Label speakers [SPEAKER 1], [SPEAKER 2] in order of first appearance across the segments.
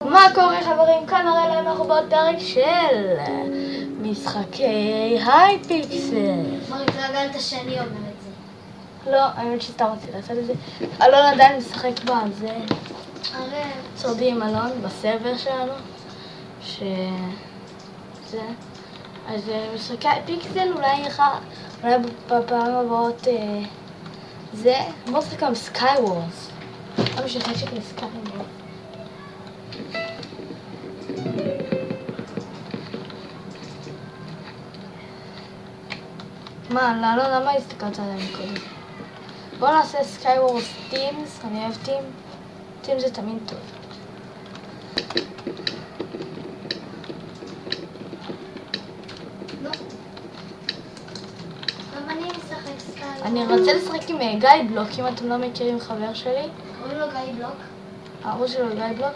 [SPEAKER 1] מה קורה חברים? כאן הרי להם אנחנו בעוד פרק של משחקי היי פיקסל.
[SPEAKER 2] כבר התרגלת שאני אומר את זה.
[SPEAKER 1] לא, האמת שסתם רציתי לעשות את זה. אלון עדיין משחק בזה.
[SPEAKER 2] הרי...
[SPEAKER 1] סודי עם אלון בסרבר שלנו. שזה. אז משחקי היי פיקסל אולי בפעם הבאות זה. בואו נשחק עם סקאי וורס. לא משחק של סקאי וורס. מה, לא, למה הסתכלת עליהם קודם? בואו נעשה סקאי וורס טימס, אני אוהב טים. טים זה תמיד טוב.
[SPEAKER 2] לא. למה אני משחק סקאי?
[SPEAKER 1] אני רוצה לשחק עם גיא בלוק, אם אתם לא מכירים חבר שלי.
[SPEAKER 2] קוראים לו גיא בלוק?
[SPEAKER 1] הראש שלו גיא בלוק.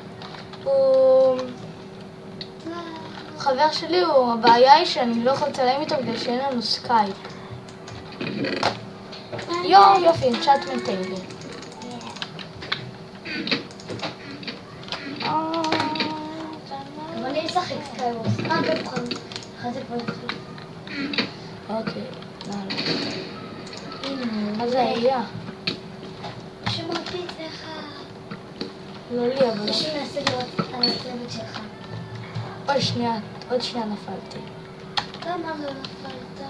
[SPEAKER 1] הוא... חבר שלי, הבעיה היא שאני לא יכול לצלם איתו כדי שאין לנו סקייפ. יופי, enchantment table.
[SPEAKER 2] אבל אני משחק סקאי וורס. בבחון. אחרי זה כבר נתחיל.
[SPEAKER 1] אוקיי, לא.
[SPEAKER 2] הנה.
[SPEAKER 1] מה זה היה?
[SPEAKER 2] שמרביץ לך.
[SPEAKER 1] לא לי, אבל...
[SPEAKER 2] יש לי נעשה לראות על הצוות שלך.
[SPEAKER 1] עוד שנייה נפלתי.
[SPEAKER 2] למה לא נפלת?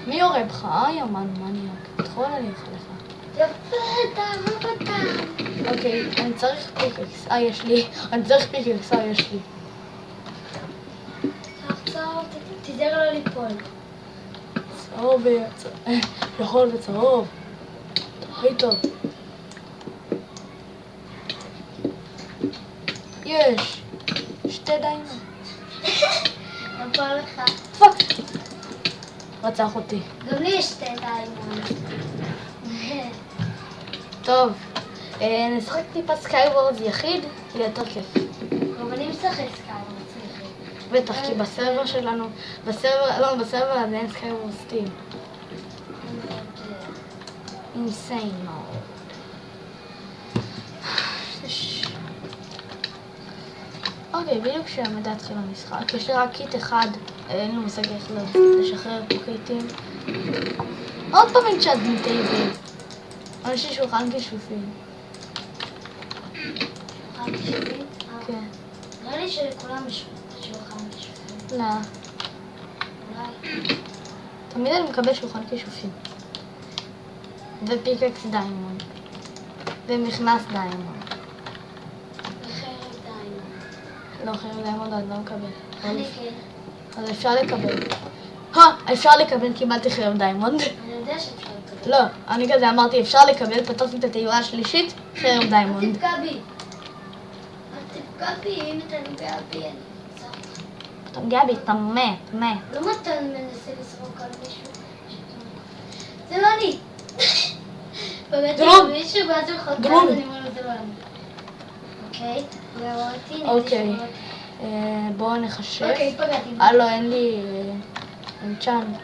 [SPEAKER 1] מי יורה בך? יומן מניאק. תחול אני אוכל לך.
[SPEAKER 2] יפה, תערוב אותם.
[SPEAKER 1] אוקיי, אני צריך פיקקס. יש לי. אני צריך פיקקס. יש לי.
[SPEAKER 2] תעצור, תיזהר לא ליפול.
[SPEAKER 1] צהוב יכול וצהוב. הכי טוב. יש. שתי דיימות.
[SPEAKER 2] נפל לך.
[SPEAKER 1] פאק. רצח אותי.
[SPEAKER 2] גם לי יש שתי דיימון.
[SPEAKER 1] טוב. נשחק טיפה סקאי וורס יחיד, יהיה יותר כיף.
[SPEAKER 2] גם אני משחק סקאי וורס יחיד.
[SPEAKER 1] בטח, כי בסרבר שלנו, בסרבר הזה אין סקאי וורס טים. אינסיין מאוד. אוקיי, בדיוק כשהמדע התחיל המשחק, יש לי רק קיט אחד, אין לו מושג איך לשחרר פה קיטים. עוד פעם enchantment table. יש לי שולחן כישופים.
[SPEAKER 2] שולחן כישופים?
[SPEAKER 1] כן.
[SPEAKER 2] נראה לי שלכולם יש שולחן כישופים.
[SPEAKER 1] לא.
[SPEAKER 2] אולי.
[SPEAKER 1] תמיד אני מקבל שולחן כישופים. ופיקקס דיימונד. ומכנס דיימונד.
[SPEAKER 2] וחרב דיימון.
[SPEAKER 1] לא, חרב דיימונד אני לא מקבל.
[SPEAKER 2] אני כן.
[SPEAKER 1] אז אפשר לקבל. אפשר לקבל, קיבלתי חרב דיימונד.
[SPEAKER 2] אני יודע שאפשר לקבל.
[SPEAKER 1] לא, אני כזה אמרתי אפשר לקבל, פתחתי את התיאורה השלישית, חרב
[SPEAKER 2] אל
[SPEAKER 1] דיימונד.
[SPEAKER 2] תפגע בי. אל תפגע בי, אם אתה נוגע בי, אני אצא אותך.
[SPEAKER 1] אתה מגיע בי, אתה מת.
[SPEAKER 2] למה אתה מנסה לזרוק על מישהו? זה לא אני. פגעתי
[SPEAKER 1] לא.
[SPEAKER 2] על מישהו ואז הוא חוטא,
[SPEAKER 1] לא.
[SPEAKER 2] אז אני אומר לו זה לא אני. אוקיי, ראיתי.
[SPEAKER 1] אוקיי. בואו נחשב.
[SPEAKER 2] אוקיי, פגעתי.
[SPEAKER 1] לא, אין לי אנצ'אנט.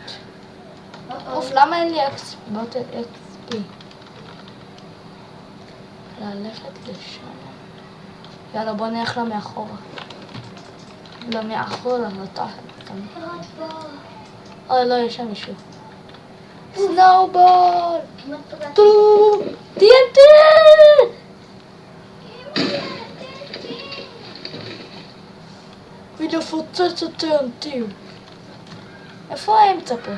[SPEAKER 1] אוף, למה אין לי XP? ללכת לשם. יאללה, בוא נלך לה מאחורה. לא, מאחורה, לא תחת. לא, יש שם מישהו. סנואובול!
[SPEAKER 2] כמעט פגעתי.
[SPEAKER 1] טו! TNT! ולפוצץ את TNT. איפה האמצע פה?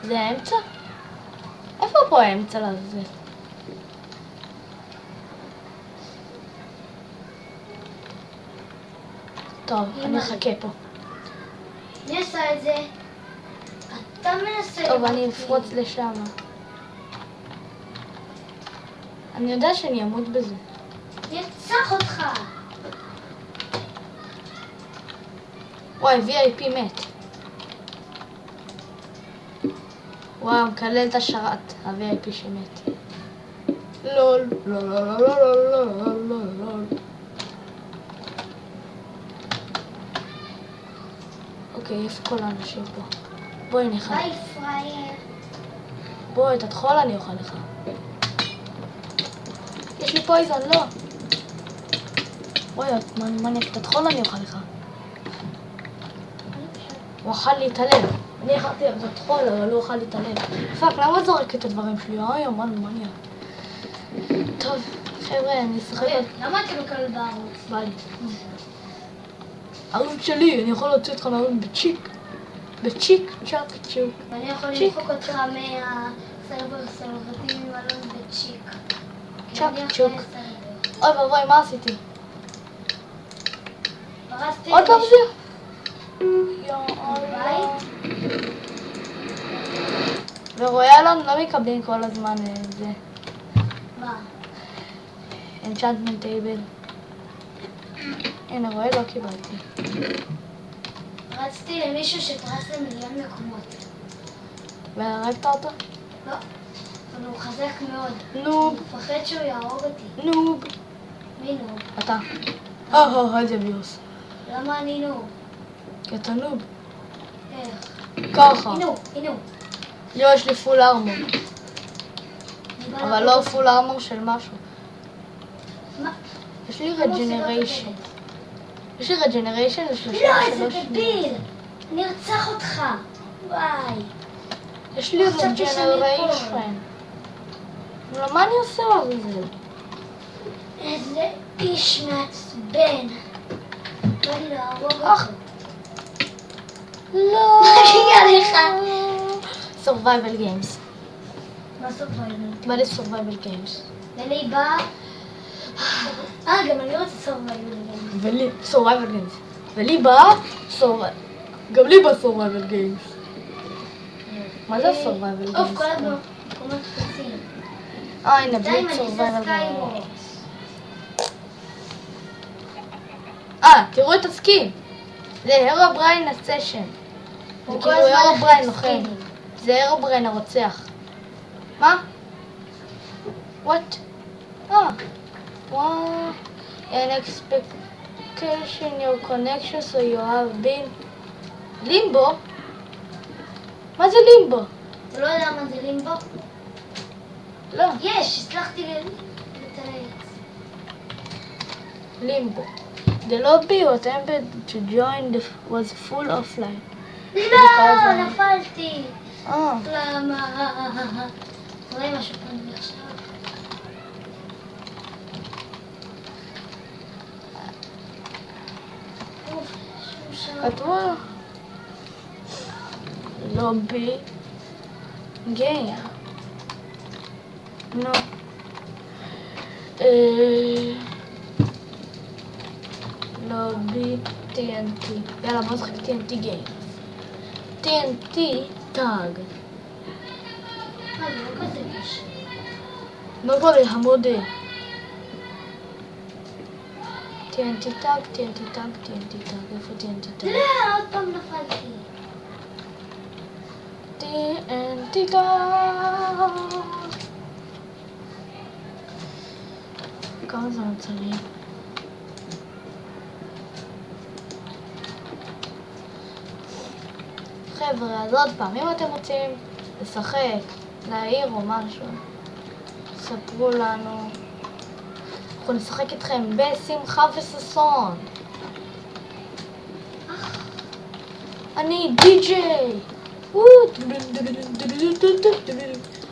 [SPEAKER 1] זה האמצע? איפה פה האמצע לזה? טוב, אני אחכה פה.
[SPEAKER 2] מי עשה את זה? אתה מנסה...
[SPEAKER 1] טוב, אני אפרוץ לשם. אני יודע שאני אמות בזה.
[SPEAKER 2] אני אצח אותך.
[SPEAKER 1] וואי, VIP מת. וואו, מקלל את השרת, ה-VIP שמת. לול, לא, לא, לא, לא, לא, לא, לא, לא. אוקיי, איפה כל האנשים פה? בואי נחל.
[SPEAKER 2] ביי פרייר.
[SPEAKER 1] בואי, תתחול אני אוכל לך. יש לי פויזון, לא. אוי, מניאק, את הטחול אני אוכל לך. הוא אכל לי את הלב. אני אכלתי את הטחול, אבל הוא אכל לי את הלב. פאק, למה את זורקת את הדברים שלי? אוי, מניאק. טוב, חבר'ה, אני אשחק עוד...
[SPEAKER 2] למה אתה מקבל בערוץ?
[SPEAKER 1] בא לי. ערוץ שלי, אני יכול להוציא אותך מהערוץ בצ'יק. בצ'יק, צ'אק, צ'וק.
[SPEAKER 2] ואני יכול למחוק אותך מהסרבר סלובטים עם אלון בצ'יק.
[SPEAKER 1] צ'אק, צ'וק. אוי ואבוי, מה עשיתי?
[SPEAKER 2] פרסתי
[SPEAKER 1] עוד פעם זה?
[SPEAKER 2] בית?
[SPEAKER 1] ורויאלון לא מקבלים כל הזמן זה.
[SPEAKER 2] מה?
[SPEAKER 1] enchantment table. הנה, רואה? לא קיבלתי.
[SPEAKER 2] רצתי למישהו שפרס למיליון מקומות.
[SPEAKER 1] והרגת אותו?
[SPEAKER 2] לא, אבל הוא חזק מאוד.
[SPEAKER 1] נוב.
[SPEAKER 2] הוא מפחד שהוא יהרוג אותי.
[SPEAKER 1] נוב.
[SPEAKER 2] מי נוב?
[SPEAKER 1] אתה. איזה ביוס.
[SPEAKER 2] למה אני נוב?
[SPEAKER 1] כי אתה נוב.
[SPEAKER 2] איך?
[SPEAKER 1] ככה.
[SPEAKER 2] הנה.
[SPEAKER 1] יש לי פול ארמור. אבל לא פול ארמור של משהו.
[SPEAKER 2] מה?
[SPEAKER 1] יש לי רג'נריישן. יש לי רג'נריישן ל33
[SPEAKER 2] לא, איזה דביל! אני ארצח אותך! וואי.
[SPEAKER 1] יש לי
[SPEAKER 2] חשבתי שאני
[SPEAKER 1] רג'נריישן. אבל מה אני עושה בזה?
[SPEAKER 2] איזה איש מעצבן. בא לי להרוג
[SPEAKER 1] אך.
[SPEAKER 2] אותו.
[SPEAKER 1] לא.
[SPEAKER 2] מה הגיע לך?
[SPEAKER 1] survival games.
[SPEAKER 2] מה סורבייבל?
[SPEAKER 1] בא לי survival games.
[SPEAKER 2] ולי בא... גם אני רוצה סורבייבל.
[SPEAKER 1] ולי survival games. ולי בא גם לי בא survival games. מה זה survival
[SPEAKER 2] אוף,
[SPEAKER 1] games?
[SPEAKER 2] כל המקומות חצים.
[SPEAKER 1] הנה, בלי
[SPEAKER 2] די, אני
[SPEAKER 1] survival
[SPEAKER 2] עושה
[SPEAKER 1] games.
[SPEAKER 2] סקייוורס.
[SPEAKER 1] תראו את הסקין. זה הרו בריין הסשן. זה
[SPEAKER 2] הוא
[SPEAKER 1] כאילו
[SPEAKER 2] כל הזמן
[SPEAKER 1] הרו
[SPEAKER 2] החליף
[SPEAKER 1] בריין לוחם.
[SPEAKER 2] סקינים.
[SPEAKER 1] זה הרו בריין הרוצח. מה? What? An expectation your connection so you have been לימבו? מה זה לימבו?
[SPEAKER 2] אתה לא יודע מה זה לימבו?
[SPEAKER 1] לא,
[SPEAKER 2] יש, הצלחתי לתרץ.
[SPEAKER 1] לימבו. The lobby you attempted to join was full offline.
[SPEAKER 2] לא, נפלתי.
[SPEAKER 1] אה,
[SPEAKER 2] למה? אולי משהו פה נביא עכשיו. אוף, שום שעה.
[SPEAKER 1] כתבו לובי גיי. נו. לובי TNT. יאללה, בוא נשחק TNT גיי. TNT טאג.
[SPEAKER 2] זה לא כזה קשה.
[SPEAKER 1] נוגו לחמודי. TNT טאג, TNT טאג, TNT טאג. איפה TNT טאג?
[SPEAKER 2] לא, עוד פעם נפלתי.
[SPEAKER 1] TNT טאג. כמה זמן צריך? חבר'ה, אז עוד פעם, אם אתם רוצים לשחק, להעיר או משהו, ספרו לנו. אנחנו נשחק איתכם בשמחה וששון. אני די-ג'יי.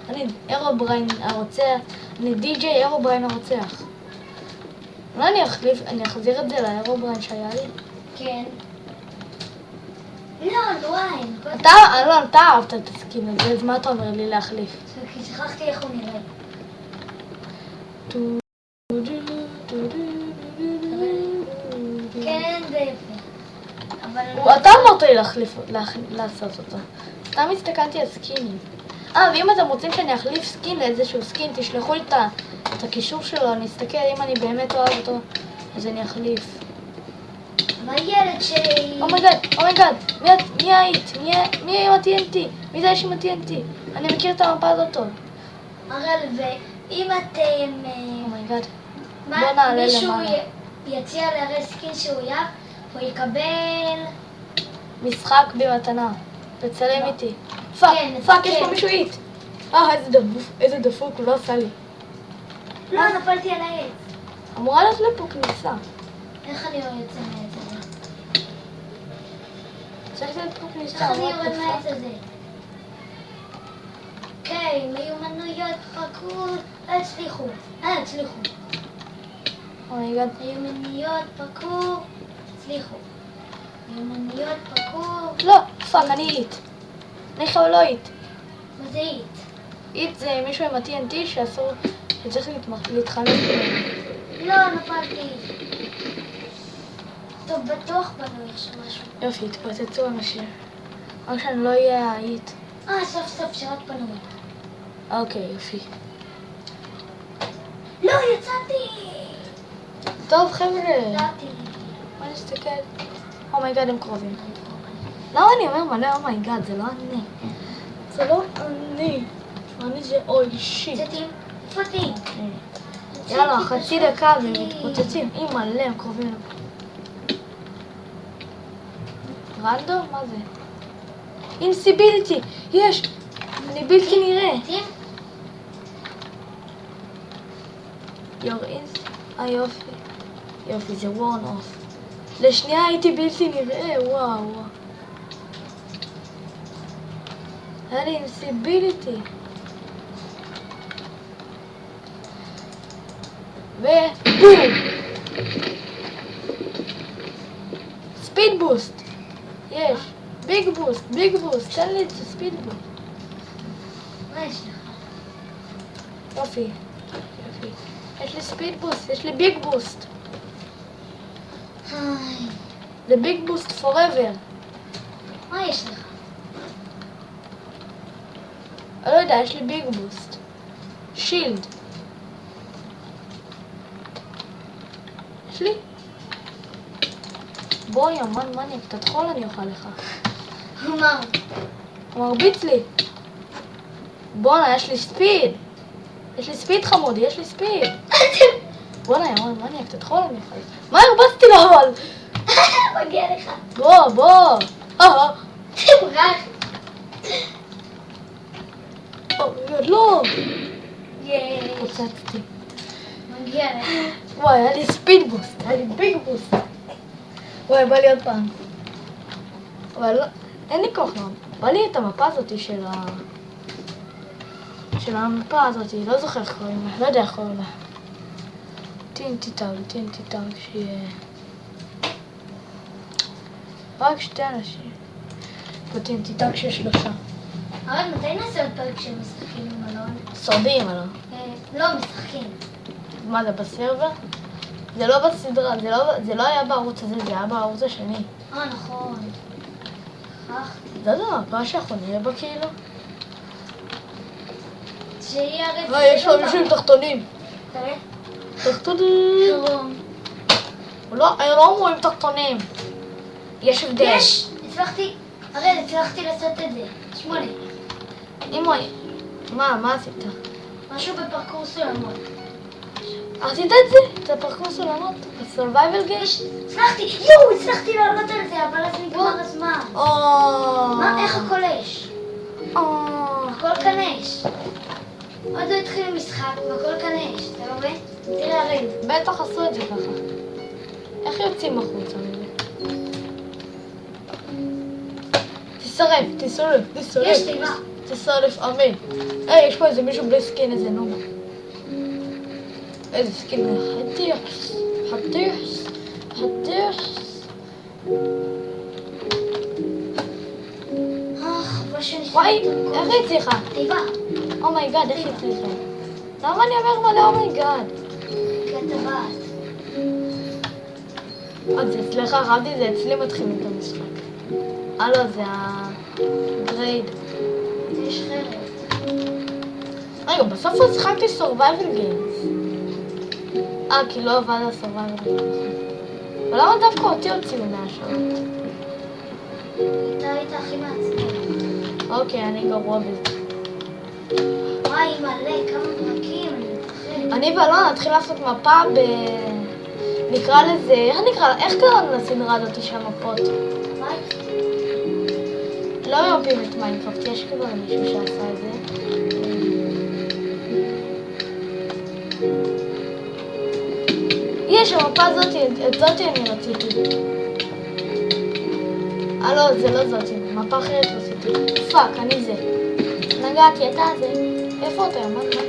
[SPEAKER 1] אני הרו בריין הרוצח. אני די-ג'יי הרו בריין הרוצח. אולי אני אחזיר את זה להרו בריין שהיה לי?
[SPEAKER 2] כן. לא, דוויין.
[SPEAKER 1] אתה אהבת את הסקין הזה, אז מה אתה אומר לי להחליף?
[SPEAKER 2] כי שכחתי איך הוא נראה. כן, זה יפה. אבל...
[SPEAKER 1] אתה אמרת לי לעשות אותו. סתם הסתכלתי על סקינים. ואם אתם רוצים שאני אחליף סקין לאיזשהו סקין, תשלחו לי את הקישור שלו, אני אסתכל אם אני באמת אוהב אותו, אז אני אחליף.
[SPEAKER 2] מה ילד שלי?
[SPEAKER 1] אומייגאד, מי היית? מי עם ה-TNT? מי זה יש עם ה-TNT? אני מכיר את המפה הזאת טוב.
[SPEAKER 2] הראל, ואם אתם...
[SPEAKER 1] אומייגאד, בוא נעלה
[SPEAKER 2] מישהו
[SPEAKER 1] למעלה.
[SPEAKER 2] יציע להראה סקין שהוא יב, הוא יקבל...
[SPEAKER 1] משחק במתנה, תצלם
[SPEAKER 2] לא.
[SPEAKER 1] איתי.
[SPEAKER 2] כן,
[SPEAKER 1] פאק, יש
[SPEAKER 2] כן.
[SPEAKER 1] פה מישהו איט. איזה דפוק, הוא לא עשה לי.
[SPEAKER 2] לא, נפלתי על העץ.
[SPEAKER 1] אמורה להיות לפה כניסה.
[SPEAKER 2] איך אני יוצא מהעץ הזה?
[SPEAKER 1] צריך להיות פה כניסה.
[SPEAKER 2] איך אני יורד מהעץ הזה? אוקיי, מיומנויות פרקור, הצליחו.
[SPEAKER 1] אומייגאד.
[SPEAKER 2] מיומנויות פרקור, הצליחו. מיומנויות פרקור.
[SPEAKER 1] לא, פאק, אני איט. אני חייב לא איט.
[SPEAKER 2] מה זה איט?
[SPEAKER 1] איט זה מישהו עם ה-TNT שאסור, שצריך להתחלק בו.
[SPEAKER 2] לא, נפלתי. טוב, בטוח בנו יש משהו.
[SPEAKER 1] יופי, התפוצצו אנשים. רק שאני לא אהיה האיט.
[SPEAKER 2] סוף סוף שעות פנוי.
[SPEAKER 1] אוקיי, יופי.
[SPEAKER 2] לא, יצאתי!
[SPEAKER 1] טוב, חבר'ה.
[SPEAKER 2] יצאתי.
[SPEAKER 1] בוא נסתכל. אומייגאד, הם קרובים. למה אני אומר מלא אומייגאד? זה לא אני. זה לא אני. אני זה אוי שיט.
[SPEAKER 2] יצאתי? איפה אותי?
[SPEAKER 1] יאללה, חצי דקה והם מתפוצצים. מלא, הם קרובים. רנדום? מה זה? אינסיביליטי! יש! אני בלתי נראה. יופי. יופי, זה וורן אוף. לשנייה הייתי בלתי נראה, וואו. היה לי אינסיביליטי. ובום! ספיד בוסט! יש! ביג בוסט! תן לי את הספיד בוסט.
[SPEAKER 2] מה יש לך?
[SPEAKER 1] יופי. יש לי ספיד בוסט, יש לי ביג בוסט. זה ביג בוסט פוrever.
[SPEAKER 2] מה יש לך?
[SPEAKER 1] אני לא יודע, יש לי ביג בוסט. שילד. יש לי? בואי, אמן מניאק, תתחול אני אוכל לך.
[SPEAKER 2] מה?
[SPEAKER 1] הוא מרביץ לי. בואנה, יש לי ספיד. יש לי ספיד חמודי, יש לי ספיד. בואנה, אמן מניאק, תתחול אני אוכל לך. מה הרבצתי לו אבל?
[SPEAKER 2] מגיע לך.
[SPEAKER 1] בוא.
[SPEAKER 2] תברח.
[SPEAKER 1] לא.
[SPEAKER 2] יש.
[SPEAKER 1] פוצצתי.
[SPEAKER 2] מגיע לך.
[SPEAKER 1] וואי, היה לי ספיד בוסט, היה לי ביג בוסט. וואי, בא לי עוד פעם. אבל לא, אין לי כוח מאוד. בא לי את המפה הזאת של המפה הזאת, לא זוכר איך קוראים לה, לא יודע איך קוראים לה. טינטי טאג, שיהיה... רק שתי אנשים. טינטי טאג שיש 3.
[SPEAKER 2] אבל מתי נעשה עוד פרק של משחקים עם אלון?
[SPEAKER 1] שורדים, אלון.
[SPEAKER 2] לא, משחקים.
[SPEAKER 1] מה זה, בסרבר? זה לא בסדרה, זה לא היה בערוץ הזה, זה היה בערוץ השני.
[SPEAKER 2] נכון.
[SPEAKER 1] זה המפה שאנחנו נראה בה כאילו?
[SPEAKER 2] שיהיה הרי...
[SPEAKER 1] יש לו מישהו עם תחתונים.
[SPEAKER 2] תראה.
[SPEAKER 1] תחתונים. לא אומרים תחתונים. יש הבדל.
[SPEAKER 2] יש! הצלחתי לעשות את זה. 8.
[SPEAKER 1] מה עשית?
[SPEAKER 2] משהו בפרקור סולמות.
[SPEAKER 1] עשית את זה? את הפרקור סולמות? בסורווייבל גיים?
[SPEAKER 2] הצלחתי לעלות על זה, אבל אז נגמר הזמן. מה, איך הכל אש? הכל כאן אש. עוד לא התחיל המשחק והכל כאן אש, אתה לא מבין? תראה הרי.
[SPEAKER 1] בטח עשו את זה ככה. איך יוצאים החוצה מזה? תשרף.
[SPEAKER 2] יש תיבה.
[SPEAKER 1] תשרף, אמן. יש פה איזה מישהו בלי סקין, איזה נובה. איזה סקין, חתיכס. וואי, איך היא הצליחה?
[SPEAKER 2] תיבה.
[SPEAKER 1] אומייגאד, איך היא הצליחה? למה אני אומר מלא אומייגאד?
[SPEAKER 2] כתבת.
[SPEAKER 1] זה אצלך, חשבתי זה אצלי מתחילים את המשחק. לא, זה הגרייד.
[SPEAKER 2] יש חרת.
[SPEAKER 1] רגע, בסוף שיחקתי survival games. כי לא עבד על survival games. אבל למה דווקא אותי הוציאו מהשעות?
[SPEAKER 2] אתה היית הכי מעצבן.
[SPEAKER 1] אוקיי, אני גרוע בזה.
[SPEAKER 2] וואי, מלא, כמה פרקים, אני מתרחב.
[SPEAKER 1] אני ואלון נתחיל לעשות מפה נקרא לזה, איך קראנו לסדרה הזאת של המפות? לא אוהבים את מיינקראפט, יש כבר מישהו שעשה את זה. יש המפה הזאתי, את זאתי אני רציתי. לא, זה לא זאתי, מפה אחרת רציתי. פאק, אני זה. נגעתי, אתה זה. איפה אתה? מה נגע?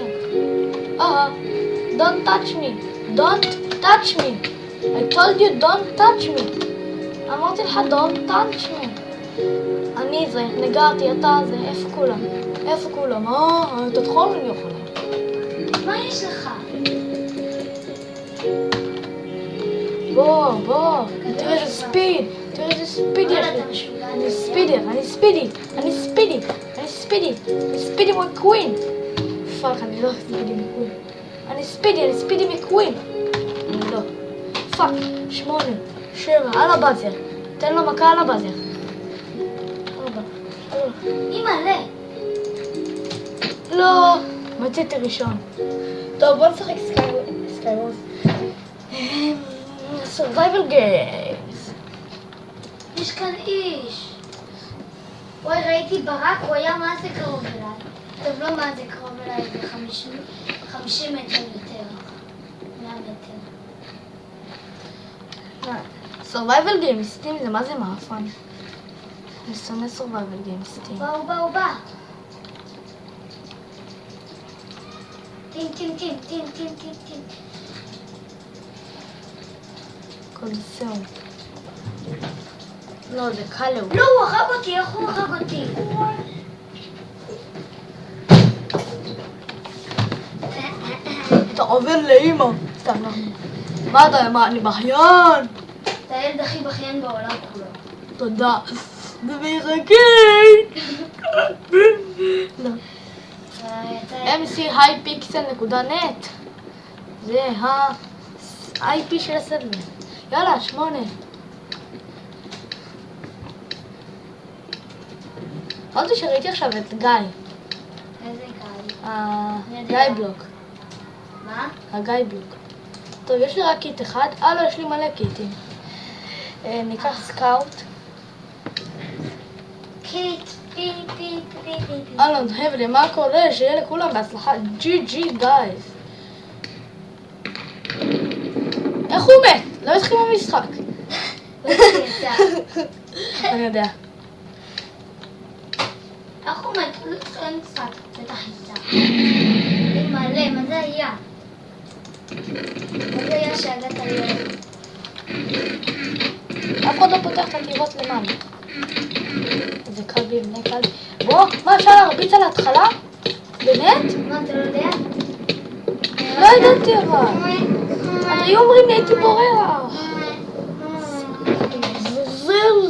[SPEAKER 1] Don't touch me. Don't touch me. I told you don't touch me. אמרתי לך don't touch me. אני זה, נגעתי, אתה זה. איפה כולם? איפה כולם? תתחול אני יכולה.
[SPEAKER 2] מה יש לך?
[SPEAKER 1] בוא, תראה איזה ספיד, תראה איזה ספיד יש לי. אני ספידי מקווין. פאק, אני לא ספידי מקווין. אני ספידי מקווין. אני לא. פאק, 8, 7, על הבאזר. תן לו מכה על הבאזר.
[SPEAKER 2] אימא'לה.
[SPEAKER 1] לא, מצאתי ראשון. טוב, בוא נשחק סקייוורס. survival games.
[SPEAKER 2] יש כאן איש. וואי, ראיתי ברק, הוא היה מה זה קרוב אליי. טוב, לא מה זה קרוב אליי, זה 50 מטר יותר. 100 מטר.
[SPEAKER 1] survival games, סטים זה מה זה מאפן. אני שונא survival games, סטים.
[SPEAKER 2] הוא בא. טים.
[SPEAKER 1] קולסיאום. לא, זה קלו.
[SPEAKER 2] לא, הוא הרג אותי, איך הוא הרג אותי?
[SPEAKER 1] אתה עובר לאמא. סתם, לא. מה אתה, מה, אני בכיין?
[SPEAKER 2] אתה הילד הכי בכיין בעולם כולו.
[SPEAKER 1] תודה. זה מרגיש. לא. mchipixel.net זה ה-IP של הסרבר. יאללה, 8. חשבתי שראיתי עכשיו את גיא.
[SPEAKER 2] איזה גיא?
[SPEAKER 1] גיא בלוק.
[SPEAKER 2] מה?
[SPEAKER 1] הגיא בלוק. טוב, יש לי רק קיט אחד. לא, יש לי מלא קיטים. ניקח סקאוט.
[SPEAKER 2] קיט, פי.
[SPEAKER 1] אלון, חבר'ה, מה קורה? שיהיה לכולם בהצלחה. GG guys. איך הוא מת? לא התחיל במשחק. אני יודע.
[SPEAKER 2] איך הוא מת? לא התחיל משחק. בטח יצא. מלא, מה זה היה? מה זה היה שהגעת היום?
[SPEAKER 1] אף אחד לא פותח את הקירות למעלה. זה קלבי בני קלבי. בוא, מה אפשר להרביץ על ההתחלה? באמת?
[SPEAKER 2] מה, אתה לא יודע?
[SPEAKER 1] לא ידעתי אבל. היו אומרים לי הייתי בורח. זהו,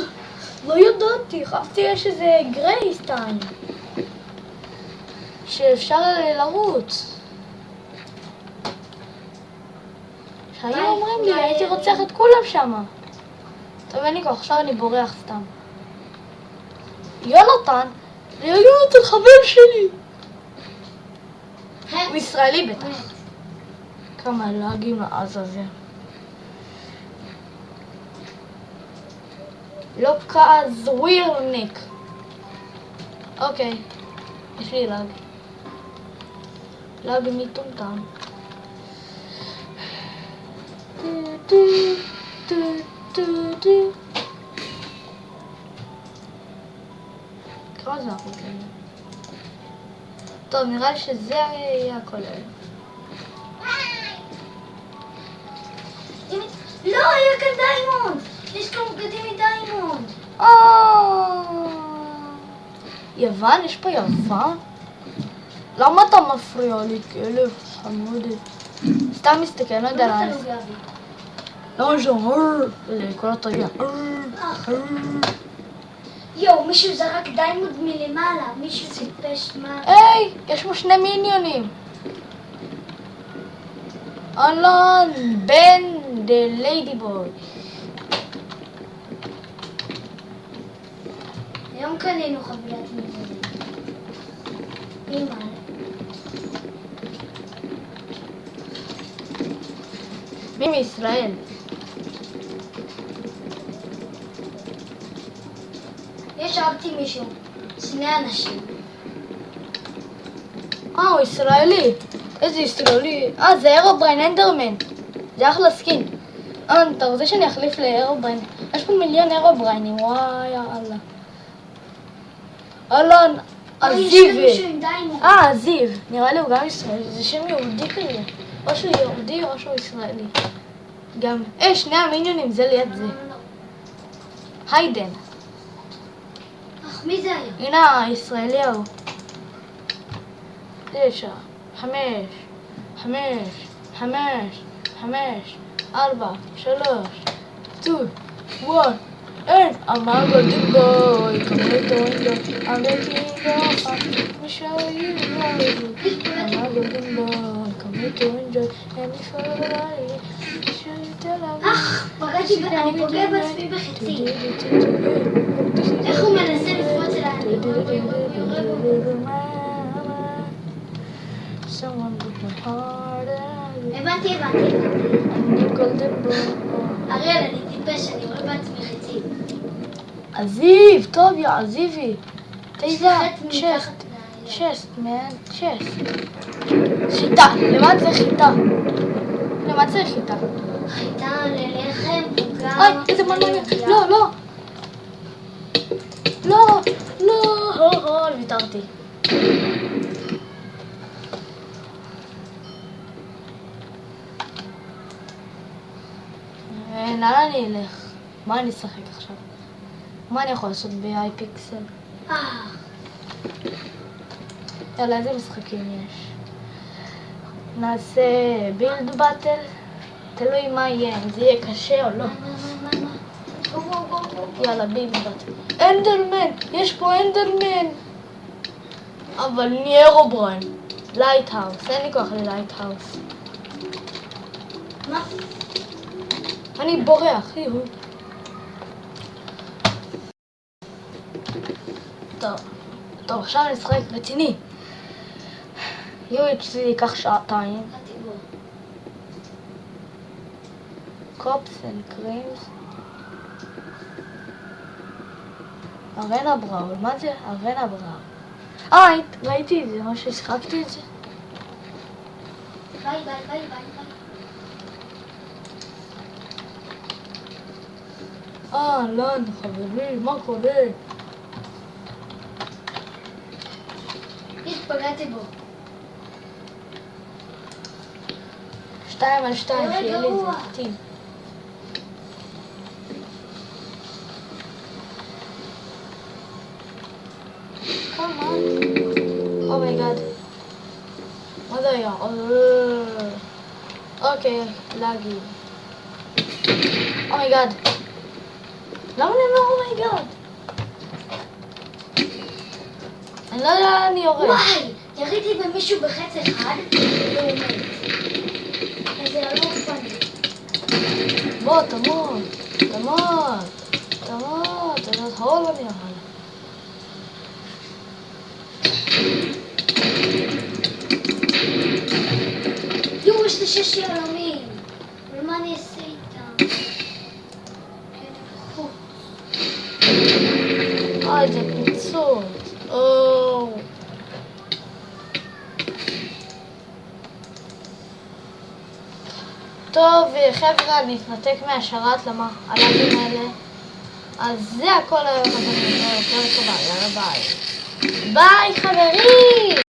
[SPEAKER 1] לא ידעתי. חשבתי יש איזה גרייסטיין שאפשר לרוץ. שהיו אומרים לי הייתי רוצח את כולם שמה. טוב, אין לי כוח, עכשיו אני בורח סתם. יונתן, חבר שלי. הוא ישראלי בטח. כמה לאגים לעזאזל. לוקה זווירניק. אוקיי, יש לי לאג. לאג מטומטם. כמה זה אחוז לנו? טוב, נראה לי שזה יהיה הכולל.
[SPEAKER 2] לא, היה כאן דיימונד! יש כאן בגדים מדיימונד!
[SPEAKER 1] יוון? יש פה יוון? למה אתה מפריע לי כלב חמודי? סתם מסתכל, לא יודע
[SPEAKER 2] למה
[SPEAKER 1] לאן.
[SPEAKER 2] אתה נוגע בי?
[SPEAKER 1] לא זוהר! כל התרגיע.
[SPEAKER 2] יואו, מישהו זרק דיימונד מלמעלה, מישהו טיפש מה...
[SPEAKER 1] היי! יש פה 2 מיניונים! אלון בן דה ליידי בוי.
[SPEAKER 2] היום קנינו חבילת מזונים. אימא.
[SPEAKER 1] מי מישראל?
[SPEAKER 2] יש אהבתי מישהו. 2 אנשים.
[SPEAKER 1] הוא ישראלי. איזה ישראלי? זה אירובריין אנדרמן. זה אחלה סקין. אתה רוצה שאני אחליף לאירובריין? יש פה מיליון אירובריינים, וואי יאללה. אלון, עזיבי. עזיב. נראה לי הוא גם ישראלי, זה שם יהודי כזה. או שהוא יהודי או שהוא ישראלי. גם, שני המיניונים זה ליד זה. היידן.
[SPEAKER 2] מי זה היה?
[SPEAKER 1] הנה, הישראלי ההוא. 9, 5, 5, 5, 5, 4, 3, 2, 1, and I'm a golden boy, come with the I'm the king of let me show you what I do. I'm a golden boy, come with the let me show you what I do. show you the love.
[SPEAKER 2] אני פוגע בעצמי בחצי. איך הוא מנסה לפרוץ אליי?
[SPEAKER 1] Someone broke my heart and
[SPEAKER 2] הבנתי.
[SPEAKER 1] I'm golden boy.
[SPEAKER 2] אריאל, אני טיפש, אני רואה בעצמי חצי.
[SPEAKER 1] עזיב, טוב יא עזיבי. תיבה,
[SPEAKER 2] מתחת
[SPEAKER 1] צ'סט, מן, צ'סט. חיטה, למה זה חיטה? למה זה חיטה?
[SPEAKER 2] חיטה ללחם, פוגע.
[SPEAKER 1] אוי, איזה מנמניה. לא, ויתרתי. לאן אני אלך? מה אני אשחק עכשיו? מה אני יכול לעשות ב-AI פיקסל? יאללה, איזה משחקים יש? נעשה בילד באטל? תלוי מה יהיה, אם זה יהיה קשה או לא. יאללה, בילד באטל. אנדרמן! יש פה אנדרמן! אבל אני אירובריין. לייטהאוס, אין לי כוח ללייטהאוס.
[SPEAKER 2] מה?
[SPEAKER 1] אני בורח, יהוא. טוב, עכשיו אני אשחק רציני. אצלי ייקח שעתיים. קופס and קרימס. ארנה בראול, מה זה ארנה בראול? ראיתי את זה, מה ששיחקתי את זה.
[SPEAKER 2] ביי.
[SPEAKER 1] אהלן, חברים, מה קורה?
[SPEAKER 2] פגעתי בו.
[SPEAKER 1] 2 על 2, שיהיה לי את זה מתאים. כמה? אומייגאד. מה זה היה? אוקיי, להגיד. אומייגאד. למה אני אומר אומייגאד? אני לא יודע לאן אני יורד.
[SPEAKER 2] וואי! יריתי במישהו בחץ אחד והוא מת. איזה לא פני.
[SPEAKER 1] בוא, תמות. אתה תהול אני יכול.
[SPEAKER 2] יש לי 6 יהלומים. ומה אני אעשה איתם?
[SPEAKER 1] זה פיצוץ. טוב חבר'ה, אני אתנתק מהשרת הלאגים האלה. אז זה הכל היום, אז אני אומר, פרק הבא, יאללה ביי. ביי חברים!